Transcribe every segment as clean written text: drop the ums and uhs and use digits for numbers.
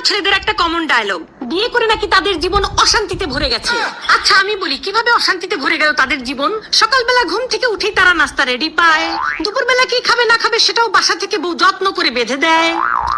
ছেলেদের একটা common dialogue, বিয়ে করে নাকি তাদের জীবন অশান্তিতে ভরে গেছে। আচ্ছা আমি বলি, কিভাবে অশান্তিতে ভরে গেল তাদের জীবন? সকালবেলা ঘুম থেকে উঠেই তারা নাস্তা রেডি পায়, দুপুরবেলা কি খাবে না খাবে সেটাও বাসা থেকে বউ যত্ন করে বেঁধে দেয়।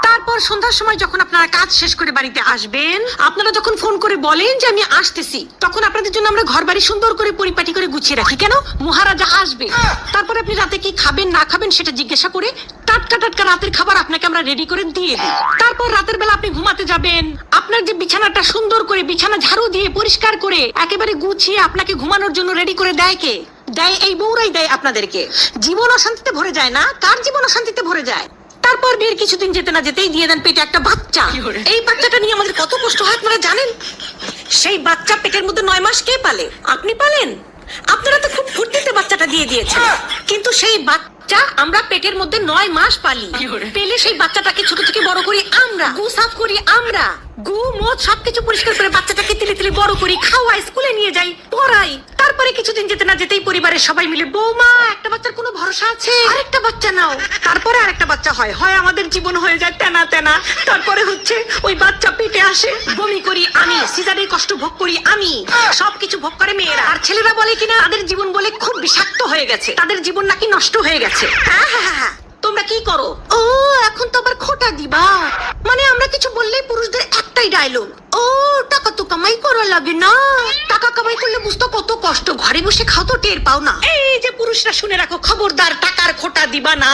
তারপর সন্ধ্যার সময় যখন আপনারা কাজ শেষ করে বাড়িতে আসবেন, আপনারা যখন ফোন করে বলেন যে আমি আসতেছি, তখন আপনাদের জন্য আমরা ঘর বাড়ি সুন্দর করে পরিপাটি করে গুছিয়ে রাখি। কেন? মহারাজা আসবে। তারপর আপনি রাতে কি খাবেন না খাবেন সেটা জিজ্ঞাসা করে টাটকা টাটকা রাতের খাবার আপনাকে আমরা রেডি করে দিয়ে দিই। তারপর রাতের বেলা আপনি ঘুমাতে যাবেন, আপনার যে বিছানাটা সুন্দর করে বিছানা ঝাড়ু দিয়ে পরিষ্কার করে একেবারে গুছিয়ে আপনাকে ঘুমানোর জন্য রেডি করে দেয় কে? দেয় এই বউরাই দেয় আপনাদেরকে। জীবন অশান্তিতে ভরে যায় না? কার জীবন অশান্তিতে ভরে যায়? তারপর বিয়ের কিছুদিন যেতে না যেতেই দিয়ে দেন পেটে একটা বাচ্চা। এই বাচ্চাটা নিয়ে আমাদের কত কষ্ট হয় আপনারা জানেন? সেই বাচ্চা পেটের মধ্যে 9 মাস কে পালে? আপনি পালেন? আপনারা তো খুব ফুর্তিতে বাচ্চাটা দিয়ে দিয়েছেন, কিন্তু সেই বাচ্চা আমরা পেটের মধ্যে 9 মাস পালি। পেলে সেই বাচ্চাটাকে ছোট থেকে বড় করি আমরা, গু সাফ করি আমরা, গু মদ সবকিছু পরিষ্কার করে বাচ্চাটাকে তিলে তিলে বড় করি, খাওয়াই, স্কুলে নিয়ে যাই, পড়াই। তারপরে কিছুদিন যেতে না যেতেই পরিবারের সবাই মিলে, বৌমা একটা বাচ্চার কোনো ভরসা আছে, আরেকটা বাচ্চা নাও। তারপরে আরেকটা বাচ্চা হয়, আমাদের জীবন হয়ে যায় তেনা তেনা। তারপরে হচ্ছে ওই বাচ্চা পেটে আসে, বমি করি আমি, সিজারের কষ্ট ভোগ করি আমি, সবকিছু ভোগ করে মেয়েরা। আর ছেলেরা বলে কিনা তাদের জীবন বলে খুব বিষাক্ত হয়ে গেছে, তাদের জীবন নাকি নষ্ট হয়ে গেছে। হ্যাঁ হ্যাঁ হ্যাঁ, তোমরা কি করো? ও এখন তো আবার খোটা দিবা? মানে আমরা কিছু বললেই পুরুষদের একটাই ডায়লগ, ও টাকা তো কামাই করা লাগে না। টাকা কামাই করলে বুঝতো কত কষ্ট, ঘরে বসে খাও তো টের পাও না। এই যে পুরুষরা শুনে রাখো, খবরদার টাকার খোটা দিবা না।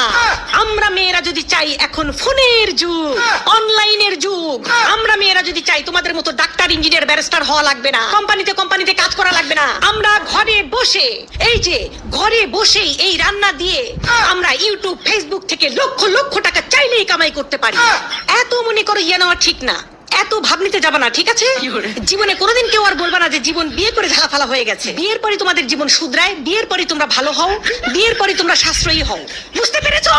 আমরা মেয়েরা যদি চাই, এখন ফোনের যুগ, অনলাইনের যুগ, আমরা মেয়েরা যদি চাই তোমাদের মতো ডাক্তার, ইঞ্জিনিয়ার, ব্যারিস্টার হওয়া লাগবে না, কোম্পানিতে কাজ করা লাগবে না। আমরা ঘরে বসে, এই যে ঘরে বসেই এই রান্না দিয়ে আমরা ইউটিউব, ফেসবুক থেকে লক্ষ লক্ষ টাকা চাইলেই কামাই করতে পারি। এত মনে করো ইয়ে নেওয়া ঠিক না, এত ভাবনিতে যাবা না, ঠিক আছে? জীবনে কোনোদিন কেউ আর বলবা না যে জীবন বিয়ে করে ঝালাফালা হয়ে গেছে। বিয়ের পরে তোমাদের জীবন শুধরায়, বিয়ের পরে তোমরা ভালো হও, বিয়ের পরে তোমরা সাশ্রয়ী হও। বুঝতে পেরেছো?